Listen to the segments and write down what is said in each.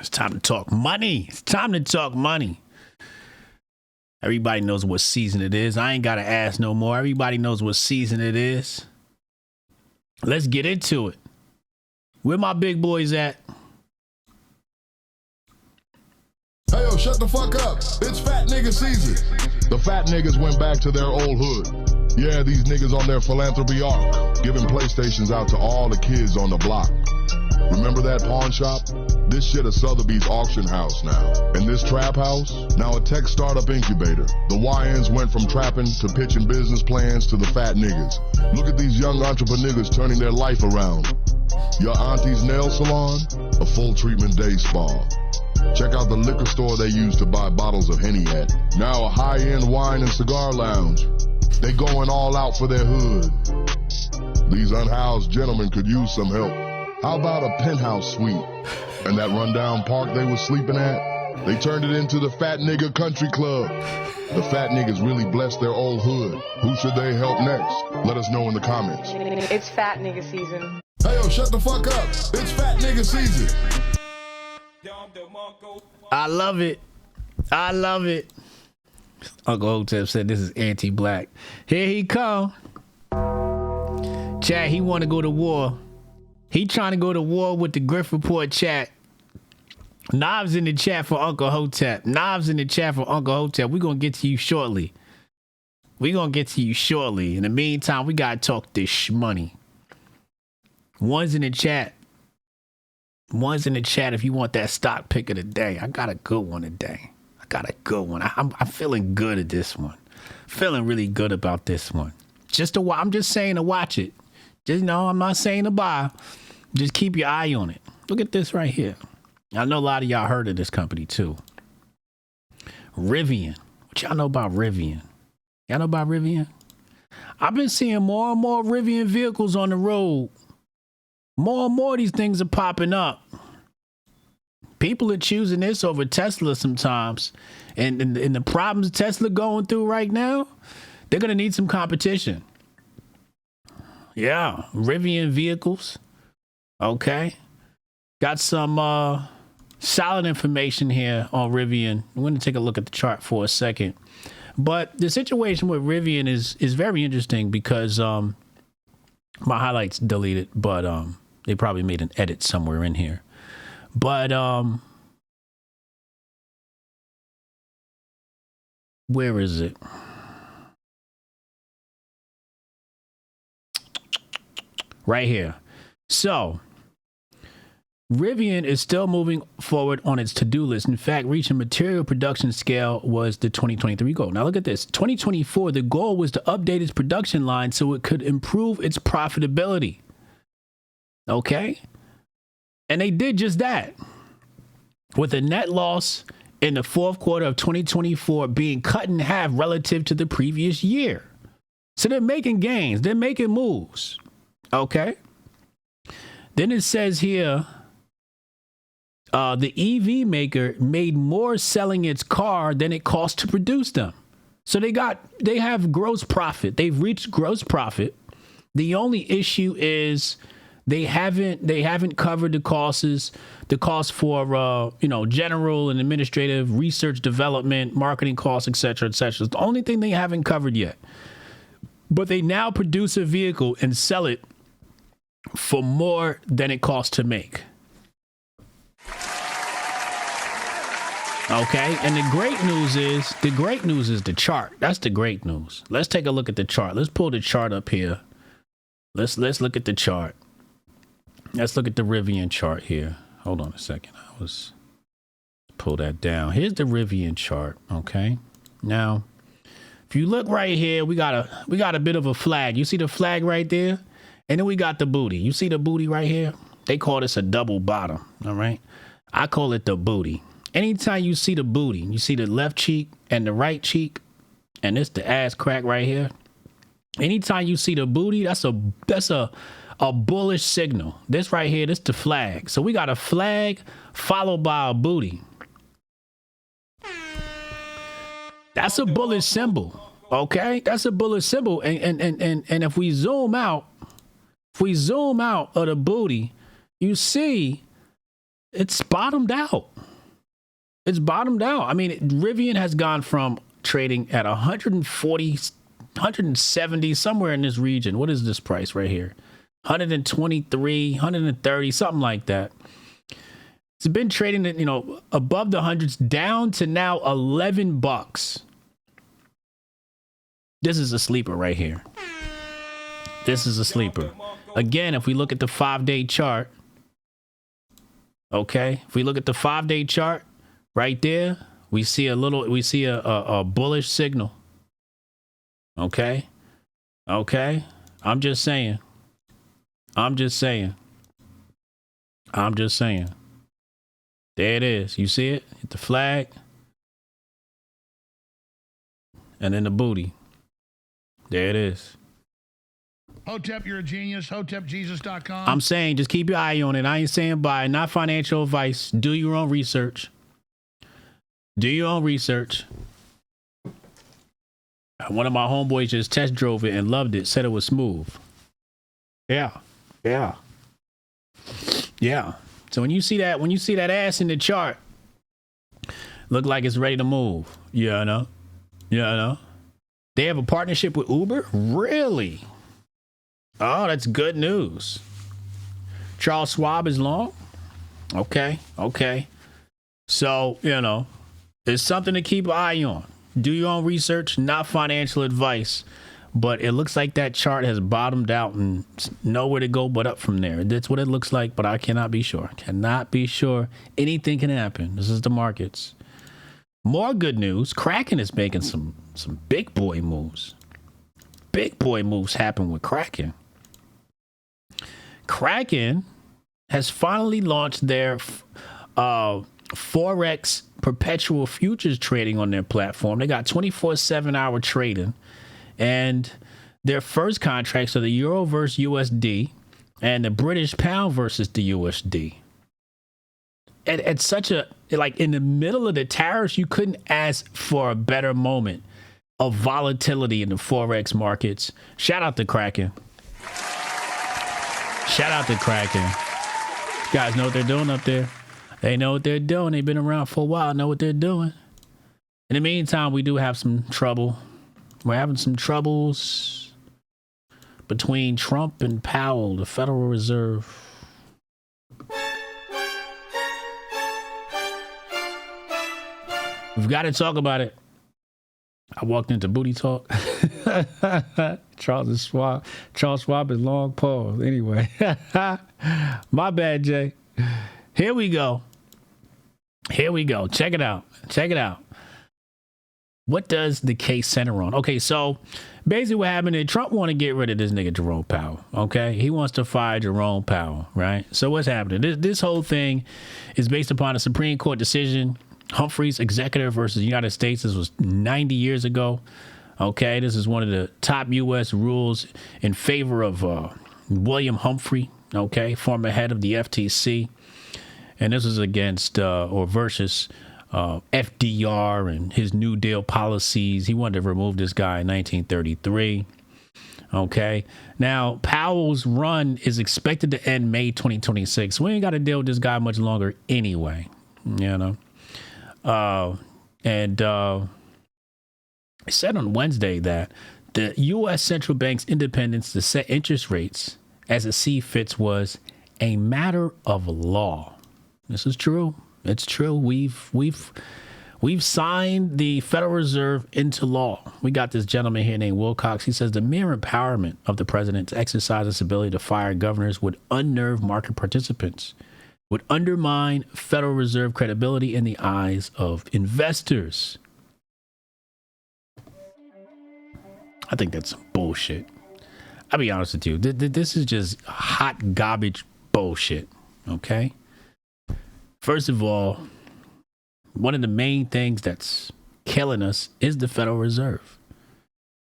It's time to talk money. It's time to talk money. Everybody knows what season it is. I ain't got to ask no more. Everybody knows what season it is. Let's get into it. Where my big boys at? Hey, yo, shut the fuck up. It's fat nigga season. The fat niggas went back to their old hood. Yeah, these niggas on their philanthropy arc, giving PlayStations out to all the kids on the block. Remember that pawn shop? This shit a Sotheby's auction house now. And this trap house? Now a tech startup incubator. The YNs went from trapping to pitching business plans to the fat niggas. Look at these young entrepreneurs turning their life around. Your auntie's nail salon? A full treatment day spa. Check out the liquor store they used to buy bottles of Henny at. Now a high-end wine and cigar lounge. They going all out for their hood. These unhoused gentlemen could use some help. How about a penthouse suite? And that rundown park they was sleeping at? They turned it into the Fat Nigga Country Club. The fat niggas really blessed their old hood. Who should they help next? Let us know in the comments. It's fat nigga season. Hey, yo, shut the fuck up. It's fat nigga season. I love it. I love it. Uncle Hotep said this is anti-black. Here he come. Chat, he want to go to war. He trying to go to war with the Griff Report chat. Knobs in the chat for Uncle Hotep. Knobs in the chat for Uncle Hotep. We're going to get to you shortly. We're going to get to you shortly. In the meantime, we got to talk this money. One's in the chat. One's in the chat if you want that stock pick of the day. I got a good one today. I got a good one. I'm feeling good at this one. Feeling really good about this one. I'm just saying to watch it. Just I'm not saying to buy. Just keep your eye on it. Look at this right here. I know a lot of y'all heard of this company too. Rivian. What y'all know about Rivian? Y'all know about Rivian? I've been seeing more and more Rivian vehicles on the road. More and more of these things are popping up. People are choosing this over Tesla sometimes. And the problems Tesla going through right now, they're going to need some competition. Yeah, Rivian vehicles. Okay. Got some solid information here on Rivian. I'm going to take a look at the chart for a second. But the situation with Rivian is very interesting because my highlights deleted, but they probably made an edit somewhere in here. But where is it? Right here. So Rivian is still moving forward on its to-do list. In fact, reaching material production scale was the 2023 goal. Now look at this. 2024, the goal was to update its production line so it could improve its profitability. Okay? And they did just that. With a net loss in the fourth quarter of 2024 being cut in half relative to the previous year. So they're making gains. They're making moves. Okay? Then it says here, the EV maker made more selling its car than it cost to produce them. So they have gross profit. They've reached gross profit. The only issue is they haven't covered the costs for general and administrative research, development, marketing costs, etc., etc. It's the only thing they haven't covered yet. But they now produce a vehicle and sell it for more than it costs to make. Okay, and the great news is the chart. That's the great news. Let's take a look at the chart. Let's pull the chart up here. Let's look at the chart. Let's look at the Rivian chart here. Hold on a second. Pull that down. Here's the Rivian chart. Okay. Now, if you look right here, we got a bit of a flag. You see the flag right there? And then we got the booty. You see the booty right here? They call this a double bottom. All right. I call it the booty. Anytime you see the booty, you see the left cheek and the right cheek, and it's the ass crack right here. Anytime you see the booty, that's a bullish signal. This right here, this the flag. So we got a flag followed by a booty. That's a bullish symbol. Okay, that's a bullish symbol. And if we zoom out of the booty, you see it's bottomed out. It's bottomed out. I mean, Rivian has gone from trading at 140, 170, somewhere in this region. What is this price right here? 123, 130, something like that. It's been trading at, above the hundreds, down to now $11. This is a sleeper right here. This is a sleeper. Again, if we look at the 5-day chart, okay, if we look at the 5-day chart right there, we see a bullish signal. Okay. I'm just saying. There it is. You see it? Hit the flag. And then the booty. There it is. Hotep, you're a genius. HotepJesus.com. I'm saying just keep your eye on it. I ain't saying buy, not financial advice. Do your own research. One of my homeboys just test drove it and loved it, said it was smooth. Yeah. So when you see that ass in the chart, look like it's ready to move. Yeah, I know. They have a partnership with Uber? Really? Oh, that's good news. Charles Schwab is long? Okay. So, it's something to keep an eye on. Do your own research, not financial advice. But it looks like that chart has bottomed out and nowhere to go but up from there. That's what it looks like, but I cannot be sure. Anything can happen. This is the markets. More good news. Kraken is making some big boy moves. Big boy moves happen with Kraken. Kraken has finally launched their Forex perpetual futures trading on their platform. They got 24/7 hour trading. And their first contracts are the Euro versus USD and the British pound versus the USD. At such in the middle of the tariffs, you couldn't ask for a better moment of volatility in the Forex markets. Shout out to Kraken. You guys know what they're doing up there. They know what they're doing. They've been around for a while, know what they're doing. In the meantime, we do have some trouble. We're having some troubles between Trump and Powell, the Federal Reserve. We've got to talk about it. I walked into booty talk. Charles Schwab is long pause. Anyway, my bad, Jay. Here we go. Check it out. What does the case center on? Okay, so basically what happened is Trump want to get rid of this nigga Jerome Powell, okay? He wants to fire Jerome Powell, right? So what's happening? This whole thing is based upon a Supreme Court decision, Humphrey's executive versus the United States. This was 90 years ago, okay? This is one of the top U.S. rules in favor of William Humphrey, okay? Former head of the FTC. And this is against or versus FDR and his New Deal policies. He wanted to remove this guy in 1933. Okay. Now, Powell's run is expected to end May 2026. We ain't got to deal with this guy much longer anyway. It said on Wednesday that the U.S. central bank's independence to set interest rates as it see fits was a matter of law. This is true. It's true. We've signed the Federal Reserve into law. We got this gentleman here named Wilcox. He says the mere empowerment of the president to exercise his ability to fire governors would unnerve market participants, would undermine Federal Reserve credibility in the eyes of investors. I think that's some bullshit. I'll be honest with you. This is just hot garbage bullshit. Okay. First of all, one of the main things that's killing us is the Federal Reserve.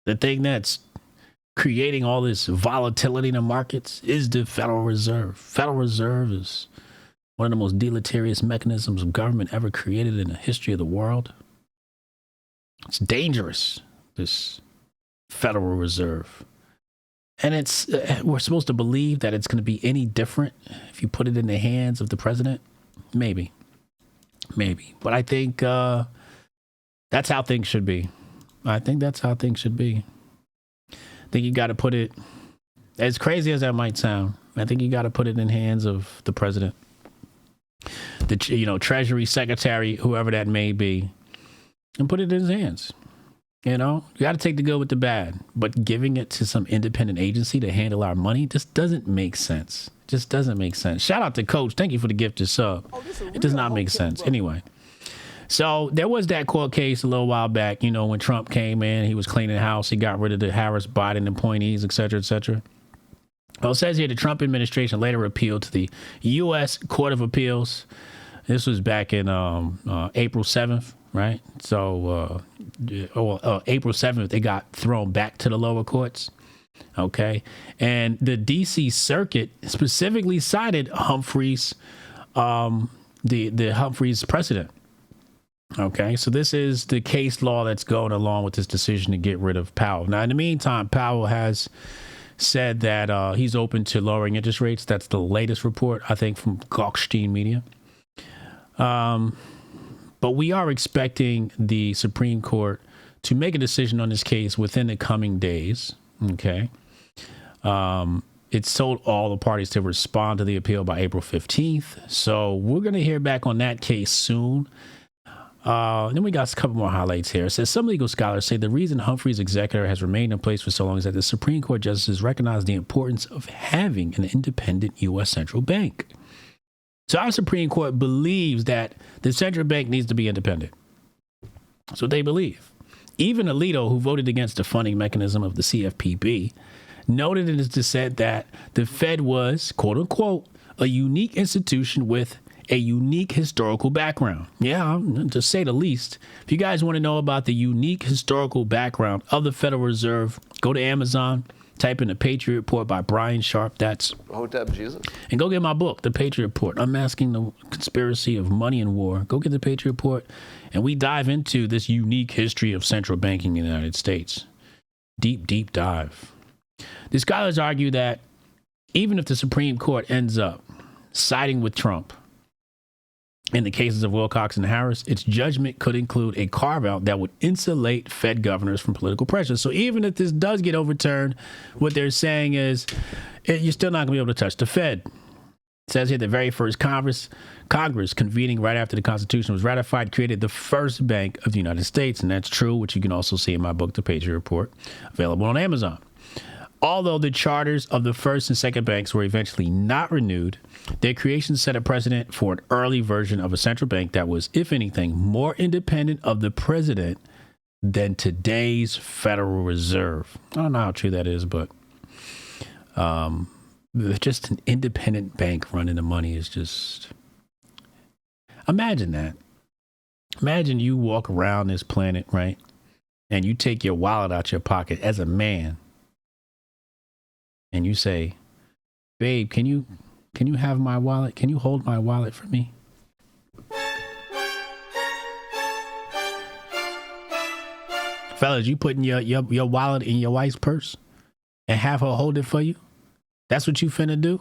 The thing that's creating all this volatility in the markets is the Federal Reserve. Federal Reserve is one of the most deleterious mechanisms of government ever created in the history of the world. It's dangerous, this Federal Reserve. And we're supposed to believe that it's going to be any different if you put it in the hands of the president. maybe. But I think that's how things should be. I think that's how things should be. I think you got to put it, as crazy as that might sound, I think you got to put it in hands of the president, the Treasury Secretary, whoever that may be, and put it in his hands. You got to take the good with the bad, but giving it to some independent agency to handle our money just doesn't make sense. Just doesn't make sense. Shout out to Coach. Thank you for the gift of sub. It does not make sense. Anyway, so there was that court case a little while back, when Trump came in, he was cleaning the house. He got rid of the Harris Biden appointees, et cetera, et cetera. Well, it says here the Trump administration later appealed to the U.S. Court of Appeals. This was back in April 7th, right? So April 7th, they got thrown back to the lower courts. Okay. And the D.C. Circuit specifically cited Humphreys, the Humphreys precedent. Okay. So this is the case law that's going along with this decision to get rid of Powell. Now, in the meantime, Powell has said that he's open to lowering interest rates. That's the latest report, I think, from Gokstein Media. But we are expecting the Supreme Court to make a decision on this case within the coming days. Okay. It's told all the parties to respond to the appeal by April 15th. So we're going to hear back on that case soon. Then we got a couple more highlights here. It says some legal scholars say the reason Humphrey's executor has remained in place for so long is that the Supreme Court justices recognize the importance of having an independent U.S. central bank. So our Supreme Court believes that the central bank needs to be independent. That's what they believe. Even Alito, who voted against the funding mechanism of the CFPB, noted in his dissent that the Fed was, quote unquote, a unique institution with a unique historical background. Yeah, to say the least. If you guys want to know about the unique historical background of the Federal Reserve, go to Amazon, type in the Patriot Report by Brian Sharp. That's Hotep Jesus. And go get my book, The Patriot Report, Unmasking the Conspiracy of Money and War. Go get the Patriot Report, and we dive into this unique history of central banking in the United States. Deep, deep dive. The scholars argue that even if the Supreme Court ends up siding with Trump in the cases of Wilcox and Harris, its judgment could include a carve-out that would insulate Fed governors from political pressure. So even if this does get overturned, what they're saying is you're still not going to be able to touch the Fed. It says here the very first Congress convening right after the Constitution was ratified created the first bank of the United States. And that's true, which you can also see in my book, The Patriot Report, available on Amazon. Although the charters of the first and second banks were eventually not renewed, their creation set a precedent for an early version of a central bank that was, if anything, more independent of the president than today's Federal Reserve. I don't know how true that is, but just an independent bank running the money is just... Imagine that. Imagine you walk around this planet, right? And you take your wallet out your pocket as a man. And you say, babe, can you have my wallet? Can you hold my wallet for me? Fellas, you putting your wallet in your wife's purse and have her hold it for you? That's what you finna do?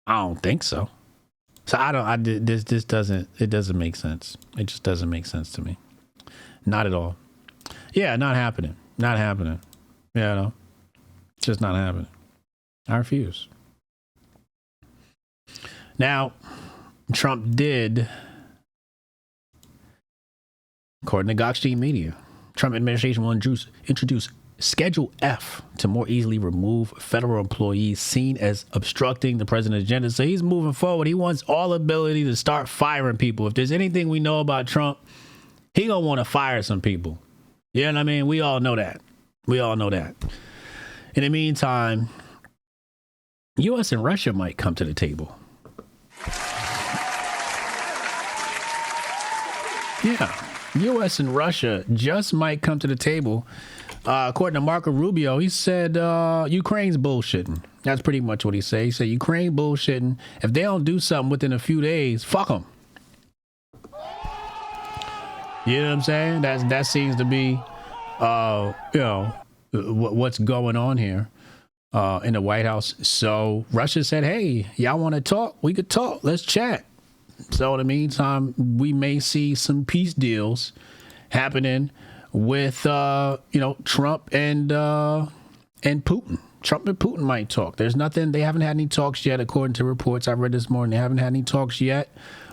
I don't think so. So this doesn't make sense. It just doesn't make sense to me. Not at all. Yeah, not happening. Not happening. Yeah, no. It's just not happening. I refuse. Now, Trump did, according to Gokstein Media, Trump administration will introduce Schedule F to more easily remove federal employees seen as obstructing the president's agenda. So he's moving forward. He wants all ability to start firing people. If there's anything we know about Trump, he gonna want to fire some people. You know what I mean? We all know that. We all know that. In the meantime, U.S. and Russia might come to the table. Yeah, U.S. and Russia just might come to the table. According to Marco Rubio, he said Ukraine's bullshitting. That's pretty much what he said. He said Ukraine bullshitting. If they don't do something within a few days, fuck them. You know what I'm saying? That seems to be, what's going on here in the White House. So Russia said, hey, y'all want to talk? We could talk. Let's chat. So in the meantime, we may see some peace deals happening with Trump and Putin. Trump and Putin might talk. There's nothing. They haven't had any talks yet, according to reports I read this morning. They haven't had any talks yet,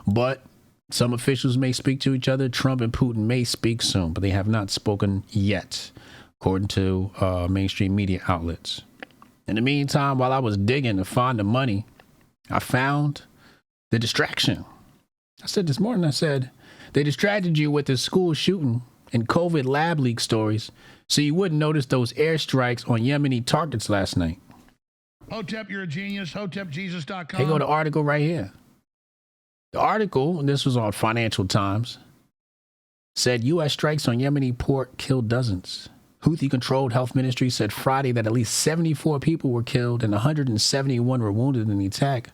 but some officials may speak to each other. Trump and Putin may speak soon, but they have not spoken yet, according to mainstream media outlets. In the meantime, while I was digging to find the money, I found the distraction. I said this morning, they distracted you with the school shooting and COVID lab leak stories so you wouldn't notice those airstrikes on Yemeni targets last night. Hotep, you're a genius. HotepJesus.com. Here go the article right here. The article, and this was on Financial Times, said U.S. strikes on Yemeni port killed dozens. Houthi-controlled health ministry said Friday that at least 74 people were killed and 171 were wounded in the attack,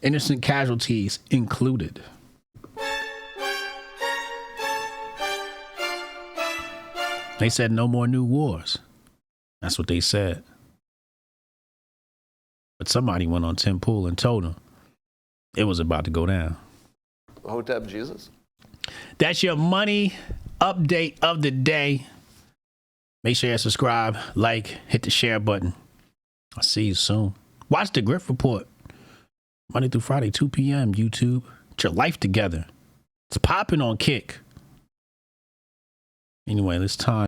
innocent casualties included. They said no more new wars. That's what they said. But somebody went on Tim Pool and told him it was about to go down. Hotep Jesus. That's your money update of the day. Make sure you subscribe, like, hit the share button. I'll see you soon. Watch the Griff Report. Monday through Friday, 2 p.m. YouTube. Get your life together. It's popping on Kick. Anyway, it's time.